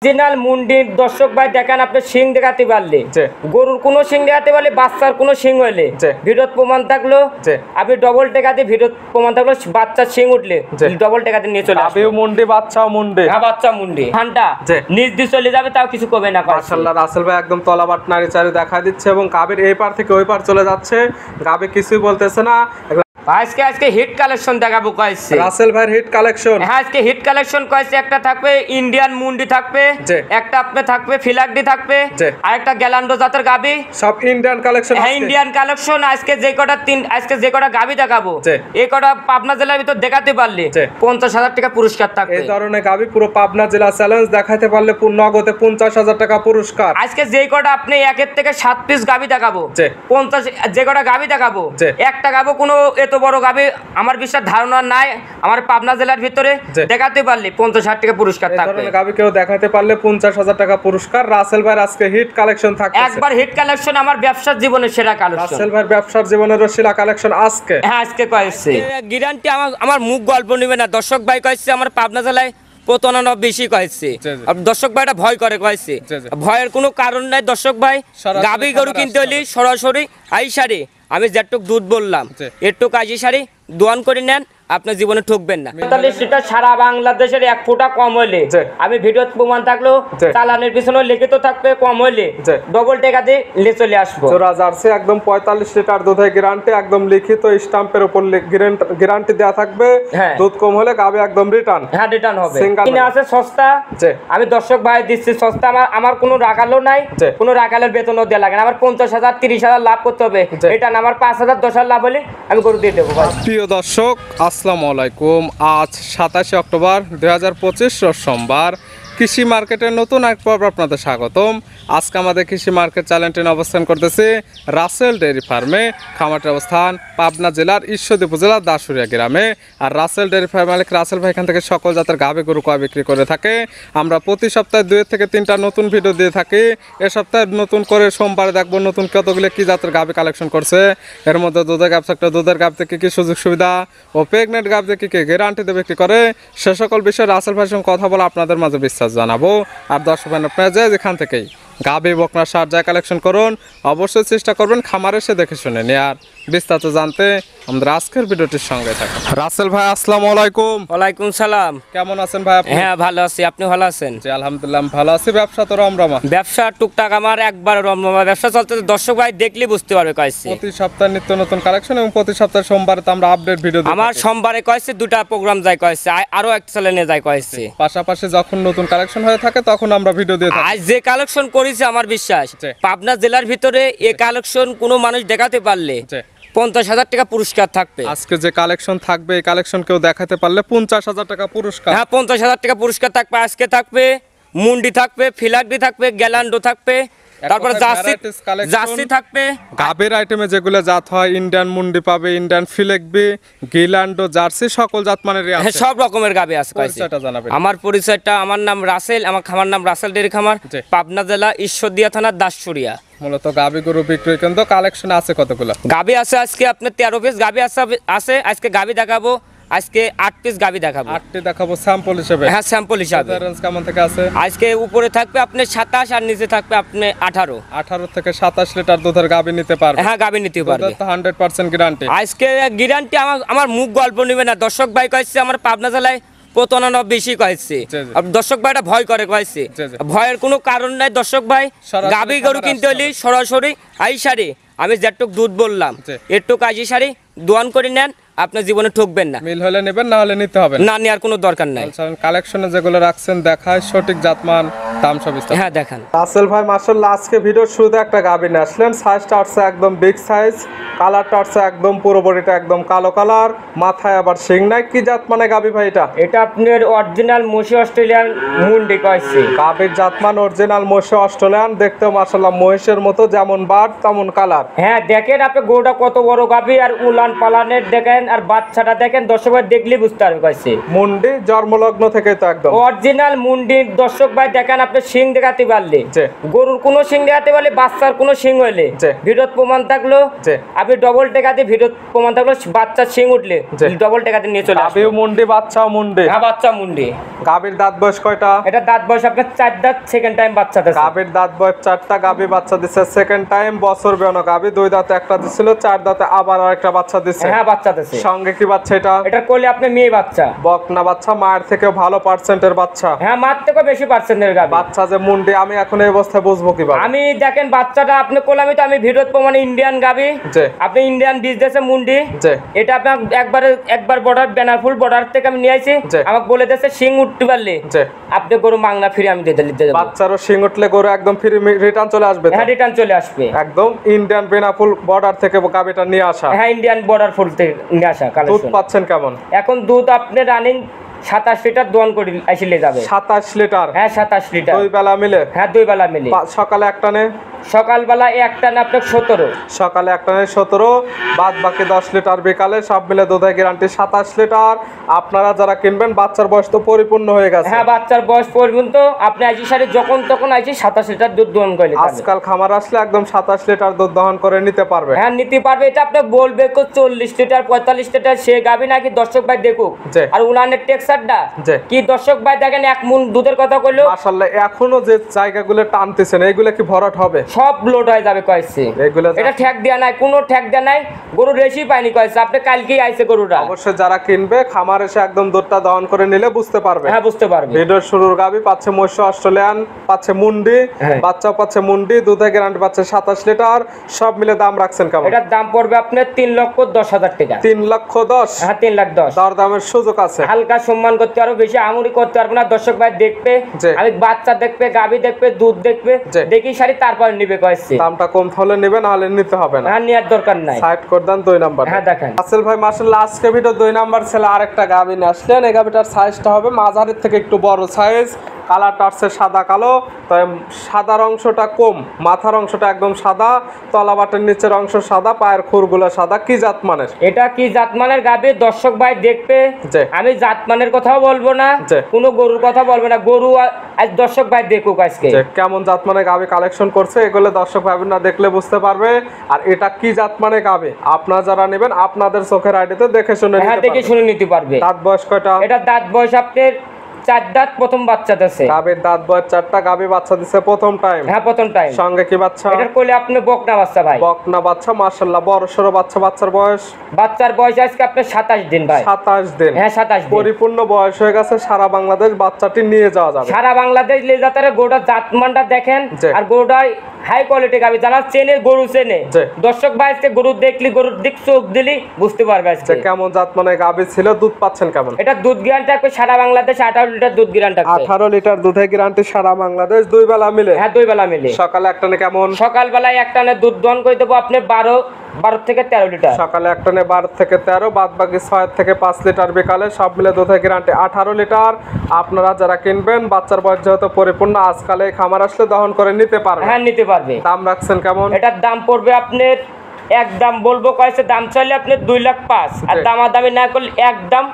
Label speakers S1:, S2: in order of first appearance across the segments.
S1: Original মুন্ডি দর্শক ভাই দেখেন, আপনি শিং দেখাতে পারলে, গরুর কোনো শিং দেখাতে পারলে, বাচ্চার কোনো শিং হইলে ভিডিওত প্রমাণ থাকলো, আপনি ডবল টাকাতে ভিডিওত প্রমাণ থাকলো, বাচ্চার শিং উঠলে ডবল টাকাতে নিয়ে চলে আসবে।
S2: মুন্ডি বাচ্চাও মুন্ডি,
S1: হ্যাঁ বাচ্চা মুন্ডি ঘন্টা নিজ দিয়ে চলে যাবে, তাও কিছু কবে না।
S2: মাশাআল্লাহ রাসেল ভাই একদম তলাবাট নাড়ি চাড়ি দেখা দিচ্ছে এবং গাবির এই পার থেকে ওই পার চলে যাচ্ছে, গাবি কিছুই বলতেছে না।
S1: আজকে হিট কালেকশন দেখাবো কয়েছে
S2: রাসেল ভাইয়ের হিট কালেকশন।
S1: হ্যাঁ আজকে হিট কালেকশন কয়েছে, একটা থাকবে ইন্ডিয়ান মুন্ডি থাকবে, একটা আপনি থাকবে ফিলাকডি থাকবে, আর একটা গ্যালান্ডো জাতের গাবি,
S2: সব ইন্ডিয়ান কালেকশন।
S1: হ্যাঁ ইন্ডিয়ান কালেকশন। আজকে যে কটা গাবি দেখাবো, এই কটা পাবনা জেলার ভিতর দেখাতে পারলে 50,000 টাকা পুরস্কার থাকবে।
S2: এই ধরনের গাবি পুরো পাবনা জেলা চ্যালেঞ্জ, দেখাতে পারলে নগদে 50,000 টাকা পুরস্কার।
S1: আজকে যে কটা আপনি 1 থেকে 7 পিস গাবি দেখাবো, 50 যে কটা গাবি দেখাবো, একটা গাবো কোনো এত বড় গাবি আমার বিশ্বাস ধারণা নাই আমার পাবনা জেলার ভিতরে দেখাতে পারলে 50,000 টাকা পুরস্কার থাকবে।
S2: গাবি কেউ দেখাতে পারলে 50,000 টাকা পুরস্কার। রাসেল ভাই আজকে হিট কালেকশন থাকবে,
S1: একবার হিট কালেকশন, আমার ব্যবসার জীবনের সেরা কালেকশন।
S2: রাসেল ভাই ব্যবসার জীবনের সেরা কালেকশন আজকে।
S1: হ্যাঁ আজকে কয়েছে গ্যারান্টি, আমার মুখ গল্প নিবে না। দর্শক ভাই কয়েছে আমার পাবনা জেলায় প্রতারণা বেশি কয়েছে, দর্শক ভাইটা ভয় করে কয়েছে, ভয়ের কোনো কারণ নাই। দর্শক ভাই গাবি গরু কিনতে হলে সরাসরি আইসারি, আমি যেটুক দুধ বললাম এটুক আইসারি দোয়ান করে নেন, আপনার জীবনে ঠকবেন না। সেটা সারা বাংলাদেশের 1 ফুটা কম হইলে, আমি ভিডিওতে প্রমাণ থাকলো, চালানের পিছনে লিখিত থাকবে, কম হইলে ডবল টাকা দিয়ে নিয়ে চলে আসবো।
S2: জোড়া জার্সি একদম 45 লিটার দুধের গ্যারান্টি, একদম লিখিত স্ট্যাম্পের উপর গ্যারান্টি দেয়া থাকবে। দুধ কম হলে গাবে একদম রিটার্ন।
S1: হ্যাঁ রিটার্ন হবে। কিনে আছে সস্তা, আমি দর্শক ভাই দিচ্ছি সস্তা। আমার কোনো রাখালও নাই, কোনো রাখালের বেতনও দেওয়া লাগে না। আমার 50,000 30,000 লাভ করতে হবে, এটা না আমার 5,000 10,000 লাভ হলে আমি গরু দিয়ে দেবো।
S2: প্রিয় দর্শক আসসালামু আলাইকুম, আজ 27 অক্টোবর 2025 সোমবার। কৃষি মার্কেটের নতুন এক পর্ব আপনাদের স্বাগতম। আজকে আমাদের কৃষি মার্কেট চ্যানেলটি অবস্থান করতেছে রাসেল ডেয়ারি ফার্মে। খামারটির অবস্থান পাবনা জেলার ঈশ্বরদী উপজেলার দাসুরিয়া গ্রামে। আর রাসেল ডেয়ারি ফার্ম মালিক রাসেল ভাই এখান থেকে সকল জাতের গাভী গরু কয় বিক্রি করে থাকে। আমরা প্রতি সপ্তাহে 2 থেকে 3টা নতুন ভিডিও দিয়ে থাকি। এ সপ্তাহে নতুন করে সোমবারে দেখবো নতুন কতগুলো কি জাতের গাভী কালেকশন করছে। এর মধ্যে দুধের গাভ থাকলে দুধের গাভ থেকে কি সুযোগ সুবিধা ও প্রেগনেন্ট গাভ থেকে কি গ্যারান্টিতে বিক্রি করে, সে সকল বিষয়ে রাসেল ভাইয়ের সঙ্গে কথা বলে আপনাদের মাঝে বিশ্বাস জানাবো। আর দর্শক আপনারা যেখান থেকেই গাভী বকনা সার যা কালেকশন করুন, অবশ্যই চেষ্টা করবেন খামারে এসে দেখে শুনে নিয়ে। আর বিস্তারিত জানতে আমাদের আজকের ভিডিওটির সঙ্গে থাকুন। রাসেল ভাই আসসালামু আলাইকুম।
S1: ওয়ালাইকুম সালাম।
S2: কেমন আছেন ভাই আপনি?
S1: হ্যাঁ ভালো আছি, আপনি ভালো আছেন?
S2: জি আলহামদুলিল্লাহ ভালো আছি। ব্যবসা তো রমরমা?
S1: ব্যবসা টুকটাক আমার একবার রমরমা ব্যবসা চলতে, দর্শক ভাই দেখলে বুঝতে পারবে কয়েছে।
S2: প্রতি সপ্তাহে নিত্য নতুন কালেকশন এবং প্রতি সপ্তাহে সোমবারে তো আমরা আপডেট ভিডিও দিই।
S1: আমার সোমবারে কয়েছে 2টা প্রোগ্রাম যায় কয়েছে, আরো এক চ্যানেলে যায় কয়েছে।
S2: পাশাপাশি যখন নতুন কালেকশন হয়ে থাকে তখন আমরা ভিডিও দিয়ে থাকি।
S1: আজ যে কালেকশন করেছে আমার বিশ্বাস পাবনা জেলার ভিতরে এই কালেকশন কোনো মানুষ দেখাতে পারলে 50,000 টাকা পুরস্কার থাকবে।
S2: আজকে যে কালেকশন থাকবে এই কালেকশন কেউ দেখাতে পারলে 50,000 টাকা পুরস্কার।
S1: হ্যাঁ 50,000 টাকা পুরস্কার থাকবে। আজকে থাকবে মুন্ডি থাকবে, ফিলাকডি থাকবে, গ্যালান্ডো থাকবে, তারপর জার্সি থাকবে।
S2: গাবের আইটেমে যেগুলো জাত হয় ইন্ডিয়ান মুন্ডি পাবে, ইন্ডিয়ান ফিলেকবি, গিলান্ডো, জার্সি সকল জাত মানের আছে,
S1: সব রকমের গাবে আছে। আমার পরিচয়টা, আমার নাম রাসেল, আমার খামার নাম রাসেল ডেয়ারি খামার, পাবনা জেলা ঈশ্বরদী থানা দাসুরিয়া।
S2: মূলত গাবি গরু বিক্রি কিন্তু কালেকশন আছে কতগুলো
S1: গাবি আছে। আজকে আপনার 13 পিস গাবি আছে। আজকে গাবি দেখাবো, আজকে 8 পিস গাবি দেখাবো।
S2: 8টি দেখাবো স্যাম্পল হিসেবে।
S1: হ্যাঁ স্যাম্পল হিসেবে।
S2: রেঞ্জ কেমন থেকে আছে?
S1: আজকে উপরে থাকবে আপনি 27 আর নিচে থাকবে আপনি 18
S2: থেকে 27 লিটার দুধের গাবি নিতে পারবে।
S1: হ্যাঁ গাবি নিতে পারবে,
S2: 100% গ্যারান্টি।
S1: আজকে গ্যারান্টি, আমার মুখ গল্প নিবে না। দর্শক ভাই কয়েছে আমার পাবনা জেলায় প্রতারণা বেশি কয়েছে, দর্শক ভাইটা ভয় করে কয়েছে, ভয়ের কোনো কারণ নাই। দর্শক ভাই গাবি গরু কিনতে হলে সরাসরি আইসারি, আমি যেটুক দুধ বললাম এটুক আইসারি দোয়ান করে নেন, আপনার জীবনে ঠকবেন না।
S2: মিল হলে নেবেন, না হলে নিতে হবে না,
S1: নেওয়ার কোনো দরকার নাই।
S2: কালেকশনে যেগুলো রাখছেন দেখায় সঠিক জাতমান দাম সব।
S1: হ্যাঁ দেখান।
S2: রাসেল ভাই মাশাআল্লাহ আজকে ভিডিওর শুরুতে একটা গাবি নিয়ে আসলেন। সাইজটা হচ্ছে একদম বিগ সাইজ, কালারটা হচ্ছে একদম পুরো বডিটা একদম কালো কালার, মাথায় আবার শিং নাই। কি জাত মানে গাবি ভাই এটা?
S1: এটা আপনার অরিজিনাল মশি অস্ট্রেলিয়ান মুন্ডি কয়েছে।
S2: গাবির জাতমান অরিজিনাল মশি অস্ট্রেলিয়ান, দেখতে মাশাআল্লাহ মহিষের মতো, যেমন বাট তেমন কালার।
S1: হ্যাঁ দেখেন আপনি গরুটা কত বড় গাবি, আর উলান পালানের দেখেন, আর বাচ্চাটা দেখেন, দর্শক ভাই দেখলে বুঝতে পারবে কয়েছে।
S2: মুন্ডি জন্মলগ্ন থেকে তো একদম
S1: অরিজিনাল মুন্ডি। দর্শক ভাই দেখেন আপনি শিং দেখাতে পারলে
S2: জি।
S1: গরুর কোনো শিং দেখাতে পারলে বাচ্চার কোনো শিং হইলে
S2: জি।
S1: ভিডিওত প্রমাণ থাকলো
S2: জি।
S1: আপনি ডবল টাকাতে ভিডিওত প্রমাণ থাকলো বাচ্চার শিং উঠলে
S2: জি।
S1: ডবল টাকাতে নিয়ে চলে আসবে
S2: গাবিও মুন্ডি বাচ্চাও মুন্ডি।
S1: হ্যাঁ বাচ্চা মুন্ডি।
S2: গাবির দাঁত বয়স কয়টা?
S1: এটা দাঁত বয়স আপনার 4 দাঁত, সেকেন্ড টাইম বাচ্চা দিছে।
S2: গাবির দাঁত বয়স 4টা, গাবি বাচ্চা দিছে সেকেন্ড টাইম, বছর বেয়ানো গাবি, 2 দাঁতে একটা দিছিল, 4 দাঁতে আবার আরেকটা বাচ্চা দিছে।
S1: হ্যাঁ বাচ্চা দিছে।
S2: সঙ্গে কি বাচ্চা এটা?
S1: এটা করলে আপনি মেয়ে বাচ্চা,
S2: বকনা বাচ্চা, মায়ের থেকে ভালো পার্সেন্টের বাচ্চা।
S1: হ্যাঁ মার থেকে বেশি পার্সেন্টের গাবি।
S2: বাচ্চা যে মুন্ডি, আমি এখন এই অবস্থায় বুঝবো কিভাবে?
S1: আমি দেখেন বাচ্চাটা আপনি কোলামি তো আমি ভিডিওত প্রমাণে ইন্ডিয়ান গাবি,
S2: জি।
S1: আপনি ইন্ডিয়ান বিজনেসে মুন্ডি,
S2: জি।
S1: এটা আপনার একবার বর্ডার ব্যানার ফুল বর্ডার থেকে আমি নিয়ে আইছি,
S2: জি।
S1: আমাকে বলে দিয়েছে শিং উঠতে পারলে
S2: জি।
S1: আপনি গরু মাংনা ফিরে আমি দিতে দিতে যাবো।
S2: বাচ্চারও শিং উঠলে গরু একদম ফ্রি রিটার্ন চলে আসবে তো?
S1: হ্যাঁ রিটার্ন চলে আসবে।
S2: একদম ইন্ডিয়ান বেনাফুল বর্ডার থেকে গাবিটা নিয়ে আসা।
S1: হ্যাঁ ইন্ডিয়ান বর্ডার ফুল থেকে নিয়ে আসা
S2: দুধ
S1: কালেকশন।
S2: পাচ্ছেন কেমন?
S1: এখন দুধ আপনি রানিং 27 লিটার দোয়ান করে আসলে যাবে।
S2: 27 লিটার?
S1: হ্যাঁ 27 লিটার।
S2: 2 বেলা মিলে?
S1: হ্যাঁ 2 বেলা মিলে।
S2: সকালে একটা নে?
S1: সকালবেলা একটা না আপনার 17,
S2: সকালে একটা নে 17, বাদ বাকি 10 লিটার বিকালে, সব মিলে দুধের গ্যারান্টি 27 লিটার। আপনারা যারা কিনবেন, বাচ্চার বয়স তো পরিপূর্ণ হয়ে গেছে।
S1: হ্যাঁ বাচ্চার বয়স পর্যন্ত আপনি আইসি সারে যখন তখন আইসি 27 লিটার দুধ দোয়ান করে নিতে পারবে।
S2: আজকাল খামার আসলে একদম 27 লিটার দুধ দহন করে নিতে পারবে।
S1: হ্যাঁ নিতে পারবে। এটা আপনি বলবে কো 40 লিটার 45 লিটার সে গাবি নাকি দর্শক ভাই দেখুক।
S2: জি।
S1: আর উলানের টেক্সারটা
S2: জি।
S1: কি দর্শক ভাই দেখেন 1 মুন দুধের কথা কইলো,
S2: মাশাআল্লাহ, এখনো যে জায়গাগুলো টানতেছেন এইগুলো কি ভরাট হবে?
S1: সব লোড হয়ে যাবে কইছে।
S2: এগুলো
S1: এটা ঠেক দেয়া নাই, কোনো ঠেক দেয়া নাই, গরু রেশি পাইনি কইছে। আপনি কালকেই আইছে গরুটা।
S2: অবশ্যই যারা কিনবে খামার এসে একদম দুধটা দহন করে নিলে বুঝতে পারবে।
S1: হ্যাঁ বুঝতে পারবে।
S2: ভিডিওর শুরুর গাবি পাচ্ছে মৎস্য অস্ট্রেলিয়ান, পাচ্ছে মুন্ডি,
S1: হ্যাঁ।
S2: বাচ্চাও পাচ্ছে মুন্ডি, দুধের গ্যারান্টি পাচ্ছে 27 লিটার। সব মিলে দাম রাখছেন কেমন?
S1: এটার দাম পড়বে আপনার 3,10,000 টাকা।
S2: 3,10,000?
S1: হ্যাঁ 3,10,000।
S2: দরদামের সুযোগ আছে?
S1: হালকা সম্মান করতে আরো বেশি আমুরি করতে পারবো না। দর্শক ভাই দেখবে,
S2: জি।
S1: আমি বাচ্চা দেখবে, গাবি দেখবে, দুধ দেখবে,
S2: জি।
S1: দেখি সারি তারপর নিবে কইছে।
S2: দামটা কম হলে নেবে, না হলে নিতে হবে না।
S1: হ্যাঁ নেওয়ার দরকার নাই।
S2: সাইড করে দেন 2 নাম্বার।
S1: হ্যাঁ দেখেন।
S2: আসল ভাই মাশাআল্লাহ, আজকে ভিডিও 2 নাম্বার ছেলে আরেকটা গাবি নিয়ে আসলেন। এই গাবিটার সাইজটা হবে মাঝারির থেকে একটু বড় সাইজ। কালারটা আসছে সাদা কালো, তবে সাদার অংশটা কম, মাথার অংশটা একদম সাদা, তলাবাটের নিচের অংশ সাদা, পায়ের খুরগুলো সাদা। কি জাত মানের?
S1: এটা কি জাতমানের গাবি দর্শক ভাই দেখবে,
S2: জি।
S1: আমি জাতমানের কথাও বলবো না,
S2: জি।
S1: কোনো গরুর কথা বলবো না। গরু আজ দর্শক ভাই দেখুক আজকে
S2: যে কেমন জাত মানে গাবি কালেকশন করছে, এগুলো দর্শক ভাই না দেখলে বুঝতে পারবে। আর এটা কি জাত মানে গাবি আপনারা যারা নেবেন আপনাদের চোখের আইডিতে দেখে শুনে
S1: হ্যাঁ
S2: নিতে
S1: দেখে
S2: পারবেন।
S1: শুনে নিতে পারবে।
S2: দাঁত বয়স কয়টা?
S1: এটা দাঁত বয়স আপনার 4 দাঁত, প্রথম বাচ্চা দিছে।
S2: গাবির দাঁত বয়স 4টা, গাবি বাচ্চা দিছে প্রথম টাইম।
S1: হ্যাঁ প্রথম টাইম।
S2: সঙ্গে কি বাচ্চা?
S1: এটার কোলে আপনি বকনা বাচ্চা ভাই।
S2: বকনা বাচ্চা, মাশাআল্লাহ বড় সরো বাচ্চা। বাচ্চার বয়স?
S1: বাচ্চার বয়স আজকে আপনার 27 দিন ভাই।
S2: 27 দিন?
S1: হ্যাঁ 27 দিন।
S2: পরিপূর্ণ বয়স হয়ে গেছে, সারা বাংলাদেশ বাচ্চাটি নিয়ে যাওয়া যাবে।
S1: সারা বাংলাদেশ লেজাতারে গরুটার জাতমানটা দেখেন,
S2: জি।
S1: আর গরুটার হাই কোয়ালিটি গাবি, যারা চেনে গরু চেনে।
S2: জি।
S1: দর্শক ভাই আজকে গরু দেখলি, গরুর দিক চোখ দিলি বুঝতে পারবে আজকে
S2: যে কেমন জাত মানে গাবি ছিল। দুধ পাচ্ছেন কেমন?
S1: এটা দুধ গ্যারান্টি থাকবে সারা বাংলাদেশ 18 লিটার দুধ গ্যারান্টি থাকবে।
S2: 18 লিটার দুধের গ্যারান্টি সারা বাংলাদেশ, 2 বেলা মিলে?
S1: হ্যাঁ 2 বেলা মিলে।
S2: সকালে একটা নে কেমন?
S1: সকালবেলায় একটা না দুধ দহন করে দেবো আপনি 12 থেকে 13 লিটার।
S2: সকালে একটা নে 12 থেকে 13, বাদ বাকি 6 থেকে 5 লিটার বিকালে, সব মিলে দুধের গ্যারান্টি 18 লিটার। আপনারা যারা কিনবেন, বাচ্চার বয়স যেহেতু পরিপূর্ণ, আজকালে খামার আসলে দহন করে নিতে পারবেন।
S1: হ্যাঁ নিতে পারবে।
S2: দাম রাখছেন কেমন?
S1: এটার দাম পড়বে আপনার একদম বলবো কয়েছে, দাম চাইলে আপনি 2,05,000, আর
S2: জি।
S1: দামাদামি না করলে একদম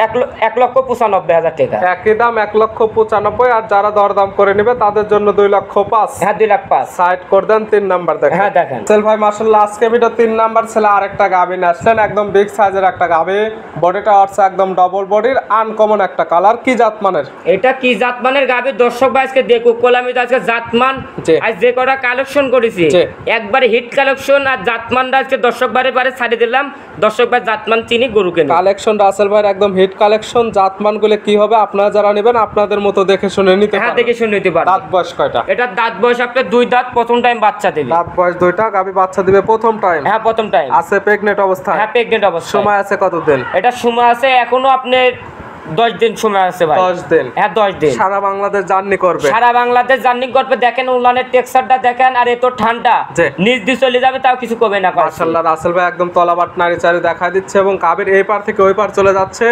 S1: 1,95,000 টাকা।
S2: একই দাম 1,95,000, আর যারা দরদাম করে নেবে তাদের জন্য 2,05,000।
S1: হ্যাঁ 2,05,000।
S2: সাইড করে দেন 3 নাম্বার দেখেন।
S1: হ্যাঁ দেখেন।
S2: সেল ভাই মাশাআল্লাহ, আজকে ভিডিও 3 নাম্বার ছেলে আরেকটা গাবি নিয়ে আসলেন। একদম বিগ সাইজের একটা গাবি, বডিটা হচ্ছে একদম ডবল বডির, আনকমন একটা কালার। কি জাত মানের?
S1: এটা কি জাতমানের গাবি দর্শক ভাই আজকে দেখুক, কোলামি তো আজকে জাতমান
S2: জি।
S1: আজ যে কটা কালেকশন করেছি
S2: জি।
S1: একবারে হিট কালেকশন, আর জাতমানটা আজকে দর্শক বারে ছাড়ে দিলাম। দর্শক ভাই জাতমান চিনি গরু কেন
S2: কালেকশন রাসেল ভাইয়ের একদম হিট কালেকশন। জাতমান গুলো কি হবে আপনারা যারা নেবেন আপনাদের মতো দেখে শুনে নিতে
S1: হ্যাঁ
S2: পারবেন।
S1: দেখে শুনে নিতে পারবে।
S2: দাঁত বয়স কয়টা?
S1: এটা দাঁত বয়স আপনার 2 দাঁত, প্রথম টাইম বাচ্চা দেবে।
S2: দাঁত বয়স 2টা, গাবি বাচ্চা দিবে প্রথম টাইম।
S1: হ্যাঁ প্রথম টাইম।
S2: আছে প্রেগনেন্ট অবস্থায়?
S1: হ্যাঁ প্রেগনেন্ট অবস্থা।
S2: সময় আছে কতদিন?
S1: এটা সময় আছে এখনো আপনার 10 দিন সময় আছে ভাই।
S2: 10 দিন?
S1: হ্যাঁ 10 দিন।
S2: সারা বাংলাদেশ জার্নি করবে?
S1: সারা বাংলাদেশ জার্নি করবে। দেখেন উলানের টেক্সচারটা দেখেন, আর এত ঠান্ডা
S2: জি।
S1: নিজ দিয়ে চলে যাবে, তাও কিছু কমে না।
S2: মাশাআল্লাহ, রাসেল ভাই একদম তলাবাট নাড়ি চারি দেখা দিচ্ছে, এবং গাবির এই পার থেকে ওই পার চলে যাচ্ছে।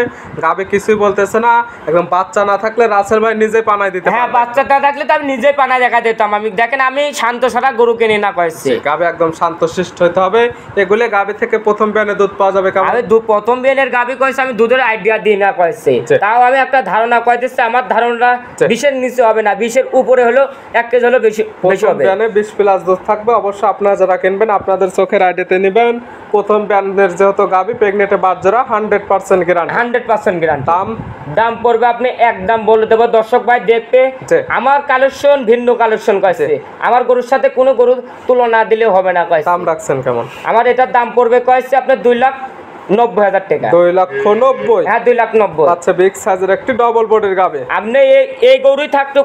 S2: গাবি কিছুই বলতেছে না, একদম বাচ্চা না থাকলে রাসেল ভাই নিজে পানায় দিতে
S1: হ্যাঁ
S2: পারবে।
S1: বাচ্চাটা থাকলে তো আমি নিজে পানা দেখা দিতাম। আমি দেখেন আমি শান্ত সারা গরু কিনে না কয়েছি।
S2: গাবি একদম শান্তশিষ্ট হতে হবে। এগুলো গাবি থেকে প্রথম বিয়ানে দুধ পাওয়া যাবে কেমন?
S1: আমি প্রথম বিয়ের গাবি কয়েছি, আমি দুধের আইডিয়া দিই না কয়েছি।
S2: জি।
S1: তাও আমি একটা ধারণা কয় দিচ্ছি, আমার ধারণা
S2: জি।
S1: 20-এর নিচে হবে না, 20-এর উপরে হলো 1 কেজি হলো বেশি বেশি
S2: প্রথম
S1: হবে।
S2: ব্যানে 20 প্লাস দুধ থাকবে। অবশ্য আপনারা যারা কিনবেন আপনাদের চোখের আইডিতে নেবেন। প্রথম ব্যানের যেহেতু গাবি প্রেগনেটে বাচ্চারা 100% গ্যারান্টি।
S1: 100% গ্যারান্টি।
S2: দাম
S1: দাম পড়বে আপনি একদম বলে দেবো, দর্শক ভাই দেখবে
S2: জি।
S1: আমার কালেকশন ভিন্ন কালেকশন কয়েছে, আমার গরুর সাথে কোনো গরুর তুলনা দিলে হবে না কয়েছে।
S2: দাম রাখছেন কেমন?
S1: আমার এটার দাম পড়বে কয়েছে আপনার 2,90,000 টাকা।
S2: 2,90,000।
S1: হ্যাঁ 2,90,000।
S2: আচ্ছা, বিগ সাইজের একটি ডবল বডির গাবে।
S1: আপনি এই গরুই থাকতো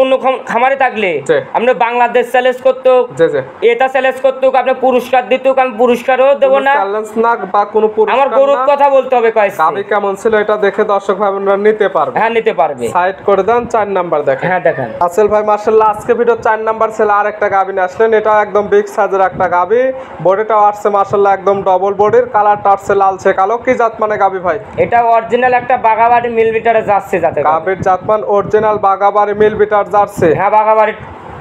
S1: অন্য খামারে থাকলে
S2: জি।
S1: আপনি বাংলাদেশ চ্যালেঞ্জ করতো,
S2: জি জি।
S1: এটা চ্যালেঞ্জ করতো, আপনি পুরস্কার দিত, আমি পুরস্কারও দেবো না।
S2: চ্যালেঞ্জ না বা কোনো পুরস্কার
S1: আমার গরুর
S2: না।
S1: কথা বলতে হবে কয়েছে।
S2: গাবি কেমন ছিল এটা দেখে দর্শক ভাই বোনরা নিতে পারবে।
S1: হ্যাঁ নিতে পারবে।
S2: সাইড করে দেন, 4 নাম্বার দেখেন।
S1: হ্যাঁ দেখেন।
S2: আসল ভাই মাশাআল্লাহ আজকে ভিডিও 4 নাম্বার ছিল। আর একটা গাবি নিয়ে আসলেন, এটা একদম বিগ সাইজের একটা গাবি। বডিটাও আসছে মাশাআল্লাহ একদম ডবল বডির, কালারটা আসছে লালচে কালো। কি জাত মানে গাবি ভাই?
S1: এটা অরিজিনাল একটা বাগাবাড়ি মিল বিটারে যাচ্ছে যাতে।
S2: গাবির জাতমান অরিজিনাল বাগাবাড়ি মিল বিটার জার্সি।
S1: হ্যাঁ বাগাবাড়ি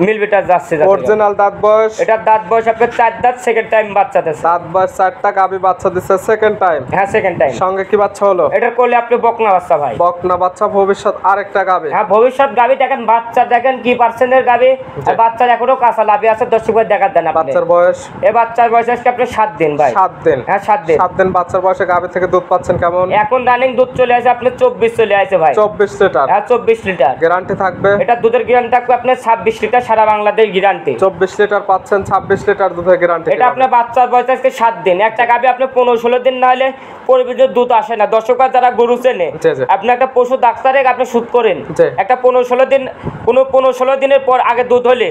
S1: মিল বিটার যাচ্ছে যাতে।
S2: অরিজিনাল দাঁত বয়স?
S1: এটা দাঁত বয়স আপনার 4 দাঁত, সেকেন্ড টাইম বাচ্চা দিচ্ছে।
S2: দাঁত বয়স 4টা, গাবি বাচ্চা দিচ্ছে সেকেন্ড টাইম।
S1: হ্যাঁ সেকেন্ড টাইম।
S2: সঙ্গে কি বাচ্চা হলো?
S1: এটার কোলে আপনি বকনা বাচ্চা ভাই।
S2: বকনা বাচ্চা, ভবিষ্যৎ আরেকটা গাবি।
S1: হ্যাঁ ভবিষ্যৎ গাবি দেখেন, বাচ্চা দেখেন কি পার্সেন্টের গাবি, আর বাচ্চার এখনো কাঁচা লাভি আছে। দর্শক ভাই দেখা দেন আপনি।
S2: বাচ্চার বয়স?
S1: এই বাচ্চার বয়স আজকে আপনার 7 দিন ভাই।
S2: 7 দিন।
S1: হ্যাঁ 7 দিন।
S2: 7 দিন বাচ্চার বয়সে গাবি থেকে দুধ পাচ্ছেন কেমন?
S1: এখন রানিং দুধ চলে আসে আপনার 24 চলে আসে ভাই।
S2: 24 লিটার।
S1: হ্যাঁ 24 লিটার।
S2: গ্যারান্টি থাকবে?
S1: এটা দুধের গ্যারান্টি থাকবে আপনার 26 লিটার সারা বাংলাদেশ গ্যারান্টি।
S2: 24 লিটার পাচ্ছেন, 26 লিটার দুধের গ্যারান্টি।
S1: এটা আপনার বাচ্চার বয়স আজকে 7 দিন। একটা গাবি আপনি 15-16 দিন না হলে পরিবেশের দুধ আসে না। দর্শকরা যারা গরু চেনে,
S2: জি, জি।
S1: আপনি একটা পশু ডাক্তারে আপনি শুট করেন,
S2: জি।
S1: একটা 15-16 দিন, কোনো 15-16 দিনের পর আগে দুধ হলে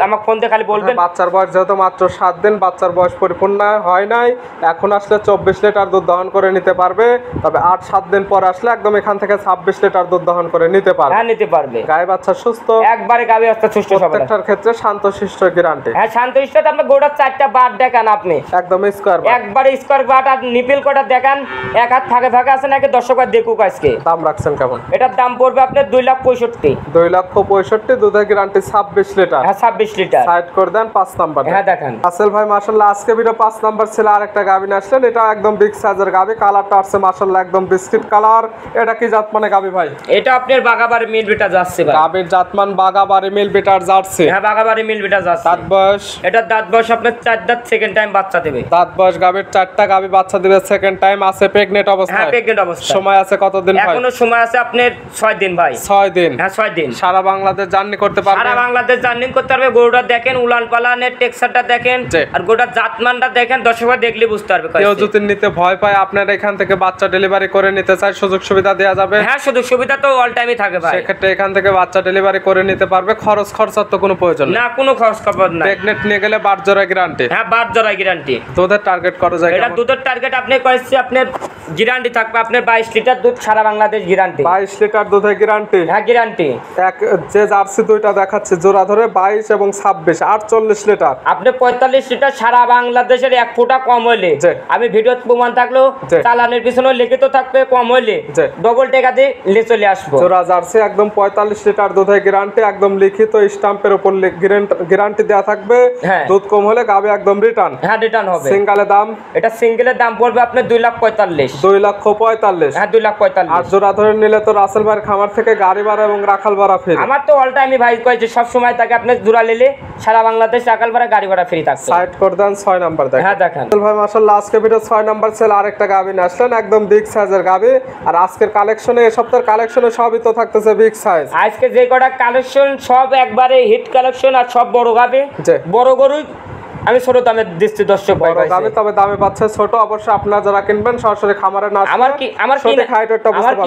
S1: আমাকে ফোন দিয়ে খালি বলবেন।
S2: বাচ্চার বয়স যেহেতু মাত্র 7 দিন, বাচ্চার বয়স পরিপূর্ণ হয় নাই, এখন আসলে 24 লিটার দুধ দহন করে নিতে পারবে। তবে 8-7 দিন পর আসলে একদম এখান থেকে 26 লিটার দুধ দহন করে নিতে পারবে।
S1: হ্যাঁ নিতে পারবে।
S2: গায়ে বাচ্চা সুস্থ,
S1: একবারে গাবি একটা সুস্থ সবল।
S2: প্রত্যেকটার ক্ষেত্রে শান্তশিষ্ট গ্যারান্টি।
S1: হ্যাঁ শান্তশিষ্টতা আপনি গোটার 4টা বার দেখান আপনি,
S2: একদম স্কয়ার।
S1: একবারে স্কয়ার বাট আর নিপিল কোটা দেখান, এক হাত ফাঁকা আছে নাকি দর্শকরা দেখুক আজকে।
S2: দাম রাখছেন কেমন?
S1: এটার দাম পড়বে আপনার 2,65,000।
S2: 2,65,000, দুধের গ্যারান্টি 26 লিটার।
S1: হ্যাঁ 26 লিটার।
S2: সাইড করে দেন, 5 নাম্বার।
S1: হ্যাঁ দেখেন।
S2: আসল ভাই মাশাআল্লাহ আজকে ভিডিও 5 নাম্বার ছিল। আরেকটা গাবি নিয়ে আসলেন, এটা একদম বিগ সাইজের গাবি। কালারটা আসছে মাশাআল্লাহ একদম বিস্কিট কালার। এটা কি জাত মানে গাবি ভাই?
S1: এটা আপনার বাগাবাড়ি মিল বিটা যাচ্ছে ভাই।
S2: গাবির জাতমান বাগাবাড়ি মিল বিটার জার্সি।
S1: হ্যাঁ বাগাবাড়ি মিল বিটা যাচ্ছে।
S2: দাঁত বয়স?
S1: এটার দাঁত বয়স আপনার 4 দাঁত, সেকেন্ড টাইম বাচ্চা দেবে।
S2: দাঁত বয়স গাবির 4টা, গাবি বাচ্চা দিবে সেকেন্ড টাইম। আছে প্রেগনেন্ট
S1: হ্যাঁ
S2: অবস্থায়?
S1: প্রেগনেন্ট অবস্থা।
S2: সময় আছে কতদিন ভাই?
S1: এখনো সময় আছে আপনার 6 দিন ভাই।
S2: 6 দিন।
S1: হ্যাঁ 6 দিন।
S2: সারা বাংলাদেশ জার্নি করতে পারবে?
S1: সারা বাংলাদেশ জার্নি করতে পারবে। গরুটা দেখেন, উলান পালানের টেক্সচারটা দেখেন,
S2: জি।
S1: আর গোটা জাতমানটা দেখেন, দর্শকরা দেখলে বুঝতে পারবে।
S2: কেউ যদি নিতে ভয় পায়, আপনারা এখান থেকে বাচ্চা ডেলিভারি করে নিতে চায়, সুযোগ সুবিধা দেওয়া যাবে?
S1: হ্যাঁ সুযোগ সুবিধা তো অল টাইমই থাকে ভাই।
S2: সেক্ষেত্রে এখান থেকে বাচ্চা ডেলিভারি করে নিতে পারবে। খরচার তো কোনো প্রয়োজন নেই।
S1: না কোনো খরচ খবর নাই।
S2: প্রেগনেন্ট নিয়ে গেলে বাট জোড়া গ্যারান্টি।
S1: হ্যাঁ বার জরাই গ্যারান্টি।
S2: দুধের টার্গেট করা যায়
S1: এটা
S2: কেমন?
S1: দুধের টার্গেট আপনি কয়েছে আপনার গ্যারান্টি থাকবে আপনার 22 লিটার দুধ সারা বাংলাদেশ গ্যারান্টি।
S2: 22 লিটার দুধের গ্যারান্টি।
S1: হ্যাঁ গ্যারান্টি।
S2: এক যে জার্সি দুইটা দেখাচ্ছে জোড়া ধরে 22 এবং 26 48 লিটার।
S1: আপনি 45 লিটার সারা বাংলাদেশের 1 ফুটা কম হইলে,
S2: জি।
S1: আমি ভিডিওতে প্রমাণ থাকলো,
S2: জি।
S1: চালানের পিছনে লিখিত থাকবে, কম হইলে
S2: জি।
S1: ডবল টাকা দিয়ে নিয়ে চলে আসবো।
S2: জোড়া জার্সি একদম 45 লিটার দুধের গ্যারান্টি, একদম লিখিত স্ট্যাম্পের উপর গ্যারান্টি দেওয়া থাকবে।
S1: হ্যাঁ।
S2: দুধ কম হলে গাবে একদম রিটার্ন।
S1: হ্যাঁ রিটার্ন হবে।
S2: সিঙ্গেলে দাম?
S1: এটা সিঙ্গেলের দাম পড়বে আপনার 2,45,000।
S2: 2,45,000।
S1: হ্যাঁ 2,45,000।
S2: আর জোড়া ধরে নিলে তো রাসেল ভাইয়ের খামার থেকে গাড়ি ভাড়া এবং রাখাল ভাড়া ফ্রি।
S1: আমার তো অল টাইমই ভাই কয়েছে সব সময় থাকে আপনার জোড়া নিলে সারা বাংলাদেশ রাখাল ভাড়া গাড়ি ভাড়া ফ্রি থাকছে।
S2: সাইড করে দেন, 6 নাম্বার দেখেন।
S1: হ্যাঁ দেখেন।
S2: রাসেল ভাই মাশাআল্লাহ আজকে ভিডিও 6 নাম্বার সেল আরেকটা গাবি নিয়ে আসলেন, একদম বিগ সাইজের গাবি। আর আজকের কালেকশনে, এই সপ্তাহের কালেকশনে সবই তো থাকতেছে বিগ সাইজ।
S1: আজকে যে কটা কালেকশন সব একবারে হিট কালেকশন, আর সব বড় গাবে।
S2: জি।
S1: বড় গরুই আমি ছোট দামে দিচ্ছি দর্শক ভাই।
S2: বড় গাবি তবে দামে পাচ্ছে ছোট। অবশ্যই আপনারা যারা কিনবেন সরাসরি খামারে না আসলে
S1: আমার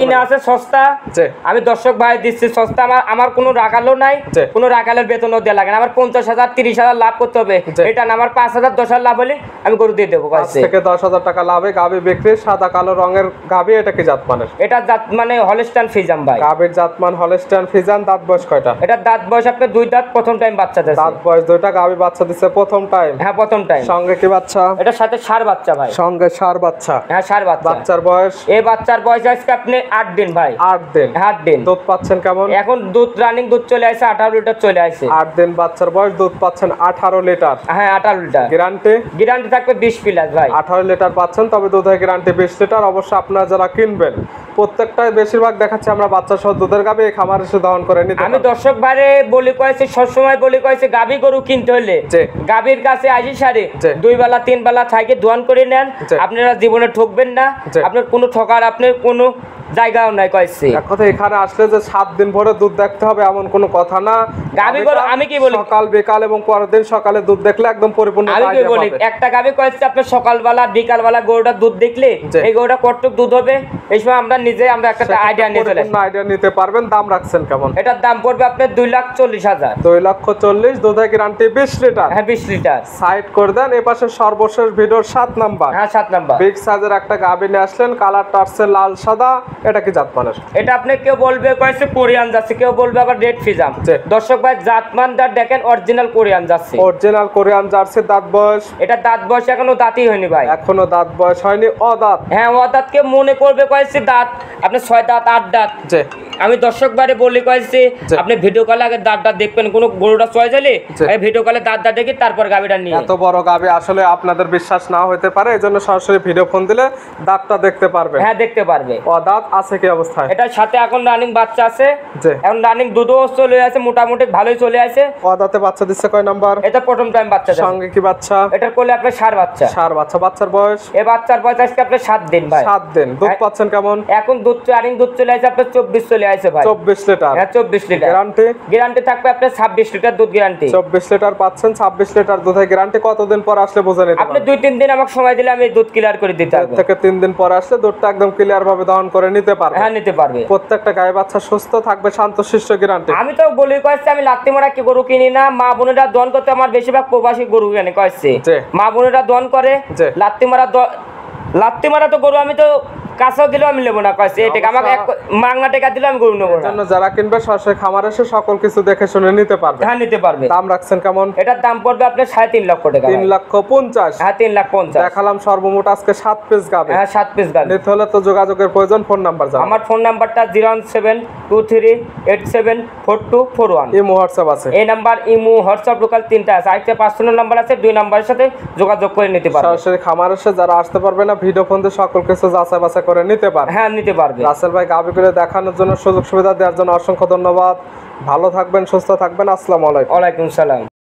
S1: কিনে আছে সস্তা।
S2: জি।
S1: আমি দর্শক ভাই দিচ্ছি সস্তা। আমার কোনো রাখালও নাই,
S2: জি।
S1: কোনো রাখালের বেতনও দেওয়া লাগে না। আমার 50,000 30,000 লাভ করতে হবে,
S2: জি।
S1: এটা না আমার 5,000 10,000 লাভ হলে আমি গরু দিয়ে দেবো।
S2: 5 থেকে 10,000 টাকা লাভে গাবি বিক্রি। সাদা কালো রঙের গাবি। এটা কি জাতমানের?
S1: এটা জাত মানে হলস্টাইন ফ্রিজিয়ান ভাই।
S2: গাবির জাতমান হলস্টাইন ফ্রিজিয়ান। দাঁত বয়স কয়টা?
S1: এটা দাঁত বয়স আপনার 2 দাঁত, প্রথম টাইম বাচ্চা দিচ্ছে।
S2: দাঁত বয়স 2টা, গাবি বাচ্চা দিচ্ছে প্রথম টাইম।
S1: হ্যাঁ প্রথম টাইম।
S2: সঙ্গে কি বাচ্চা?
S1: এটার সাথে ষাঁড় বাচ্চা ভাই।
S2: সঙ্গে ষাঁড় বাচ্চা।
S1: হ্যাঁ ষাঁড় বাচ্চা।
S2: বাচ্চার বয়স?
S1: এই বাচ্চার বয়স আজকে আপনি 8 দিন ভাই।
S2: 8 দিন।
S1: 8 দিন।
S2: দুধ পাচ্ছেন কেমন?
S1: এখন দুধ রানিং দুধ চলে আসে 18 লিটার চলে আসে।
S2: 8 দিন বাচ্চার বয়স, দুধ পাচ্ছেন 18 লিটার।
S1: হ্যাঁ 18 লিটার।
S2: গ্যারান্টি?
S1: গ্যারান্টি থাকবে 20 প্লাস ভাই।
S2: 18 লিটার পাচ্ছেন, তবে দুধের গ্যারান্টি 20 লিটার। অবশ্য আপনারা যারা কিনবেন প্রত্যেকটাই বেশিরভাগ দেখাচ্ছে আমরা বাচ্চা সহ দুধের গাবি এই খামারে এসে দহন করে নিতে
S1: আমি দর্শক ভাইরে বলি কয়েছে সবসময় বলি কয়েছে গাবি গরু কিনতে হলে
S2: জি।
S1: গাবির কাছে আসি সারে
S2: জি।
S1: 2 বেলা 3 বেলা থাকে দোয়ান করে নেন,
S2: জি।
S1: আপনারা জীবনে ঠকবেন না,
S2: জি।
S1: আপনার কোনো ঠকার আপনার কোনো জায়গাও নাই কয়েছে।
S2: এক কথা এখানে আসলে যে 7 দিন ভরে দুধ দেখতে হবে এমন কোনো কথা না।
S1: গাবি গরু আমি কি বলি,
S2: সকাল বিকাল এবং পরের দিন সকালে দুধ দেখলে একদম পরিপূর্ণ
S1: আমি কি
S2: আইডিয়া
S1: বলি
S2: পাবে।
S1: একটা গাবি কয়েছে আপনার সকালবেলা বিকালবেলা গরুটা দুধ দেখলে
S2: জি।
S1: এই গরুটা কতটুক দুধ হবে এই সময় আমরা নিজে আমরা একটা আইডিয়া নিয়ে চলে আসি।
S2: পরিপূর্ণ আইডিয়া নিতে পারবেন। দাম রাখছেন কেমন?
S1: এটার দাম পড়বে আপনার 2,40,000।
S2: 2,40,000 দুধের গ্যারান্টি 20 লিটার।
S1: হ্যাঁ 20 লিটার।
S2: সাইড করে দেন। এই পাশে সর্বশেষ ভিডিওর 7 নাম্বার।
S1: হ্যাঁ 7 নাম্বার।
S2: বিগ সাইজের একটা গাবি নিয়ে আসলেন, কালারটা আসছে লাল সাদা। এটা কি জাতমানের?
S1: এটা আপনি কেউ বলবে কয়েছে কোরিয়ান যাচ্ছে, কেউ বলবে আবার রেড ফিজাম।
S2: জি।
S1: দর্শক ভাই জাতমানদার দেখেন অরিজিনাল কোরিয়ান যাচ্ছে।
S2: Original Korean jersey. দাঁত বয়স?
S1: এটা দাঁত বয়স এখনো দাঁতই হয়নি ভাই।
S2: এখনো দাঁত বয়স হয়নি, অদাঁত।
S1: হ্যাঁ অদাঁতকে মনে করবে কয়েছে দাঁত আপনার 6 দাঁত 8 দাঁত।
S2: জি।
S1: আমি দর্শক বারে বলি কয়েছে
S2: জি।
S1: আপনি ভিডিও কলে আগে দাঁতটা দেখবেন, কোনো গরুটা চয়েস হলে
S2: জি।
S1: এই ভিডিও কলে দাঁতটা দেখি তারপর গাবিটা নিয়ে।
S2: এত বড় গাবি আসলে আপনাদের বিশ্বাস না হতে পারে, এজন্য সরাসরি ভিডিও ফোন দিলে দাঁতটা দেখতে পারবে।
S1: হ্যাঁ দেখতে পারবে।
S2: অদাঁত আছে কি অবস্থায়?
S1: এটার সাথে এখন রানিং বাচ্চা আছে।
S2: জি।
S1: এখন রানিং দুধও চলে আছে, মোটামুটি ভালোই চলে আছে।
S2: অদাঁতে বাচ্চা দিচ্ছে কয় নাম্বার?
S1: এটা প্রথম টাইম বাচ্চা দেয়।
S2: সঙ্গে কি বাচ্চা?
S1: এটার কোলে আপনার ষাঁড় বাচ্চা।
S2: ষাঁড় বাচ্চা। বাচ্চার বয়স?
S1: এই বাচ্চার বয়স আজকে আপনার 7 দিন ভাই।
S2: 7 দিন। দুধ পাচ্ছেন কেমন?
S1: এখন দুধ রানিং দুধ চলে আসে আপনার 24 চলে আসে ভাই।
S2: 24 লিটার।
S1: হ্যাঁ 24 লিটার।
S2: গ্যারান্টি?
S1: গ্যারান্টি থাকবে আপনার 26 লিটার দুধ গ্যারান্টি।
S2: 24 লিটার পাচ্ছেন, 26 লিটার দুধের গ্যারান্টি। কতদিন পর আসলে বুঝে নিতে
S1: আপনি
S2: পারবেন?
S1: 2-3 দিন আমাকে সময় দিলে আমি দুধ ক্লিয়ার করে দিতে পারবো।
S2: থেকে 3 দিন পর আসলে দুধটা একদম ক্লিয়ার ভাবে দহন করে নিতে পারবেন।
S1: হ্যাঁ নিতে পারবে।
S2: প্রত্যেকটা গায়ে বাচ্চা সুস্থ থাকবে, শান্তশিষ্ট গ্যারান্টি।
S1: আমি তো বলি কয়েছে আমি লাত্তি মারা কি গরু কিনি না, মা বোনেরা দন করতে আমার বেশিরভাগ প্রবাসী গরু কেনে কয়েছে।
S2: জি।
S1: মা বোনেরা দন করে
S2: জি।
S1: লাত্তি মারা তো গরু আমি তো কাছেও দিলেও আমি নেবো না কয়েছে। এই টাকা আমাকে মাংনা টাকা দিলে আমি গরু নেবো না।
S2: জন্য যারা কিনবে সরাসরি খামার এসে সকল কিছু দেখে শুনে নিতে পারবে।
S1: হ্যাঁ নিতে পারবে।
S2: দাম রাখছেন কেমন?
S1: এটার দাম পড়বে আপনার 3.5 লক্ষ টাকা।
S2: 3,50,000।
S1: হ্যাঁ 3,50,000।
S2: দেখালাম সর্বমোট আজকে 7 পিস গাবে।
S1: হ্যাঁ 7 পিস গাবি।
S2: নিতে হলে তো যোগাযোগের প্রয়োজন। ফোন নাম্বার জানান।
S1: আমার ফোন নাম্বারটা 01723874241।
S2: ইমো হোয়াটসঅ্যাপ আছে?
S1: এই নাম্বার ইমো হোয়াটসঅ্যাপ লোকাল 3টা আছে, আরেকটা পার্সোনাল নাম্বার আছে। 2 নাম্বারের সাথে যোগাযোগ করে নিতে পারবে।
S2: সরাসরি খামার এসে যারা আসতে পারবে না ভিডিও ফোন দিয়ে সকল কিছু যাচাই বাছাই করে নিতে পারবে।
S1: হ্যাঁ নিতে পারবে।
S2: রাসেল ভাই গাবি করে দেখানোর জন্য, সুযোগ সুবিধা দেওয়ার জন্য অসংখ্য ধন্যবাদ। ভালো থাকবেন, সুস্থ থাকবেন। আসসালামু আলাইকুম।
S1: ওয়ালাইকুম সালাম।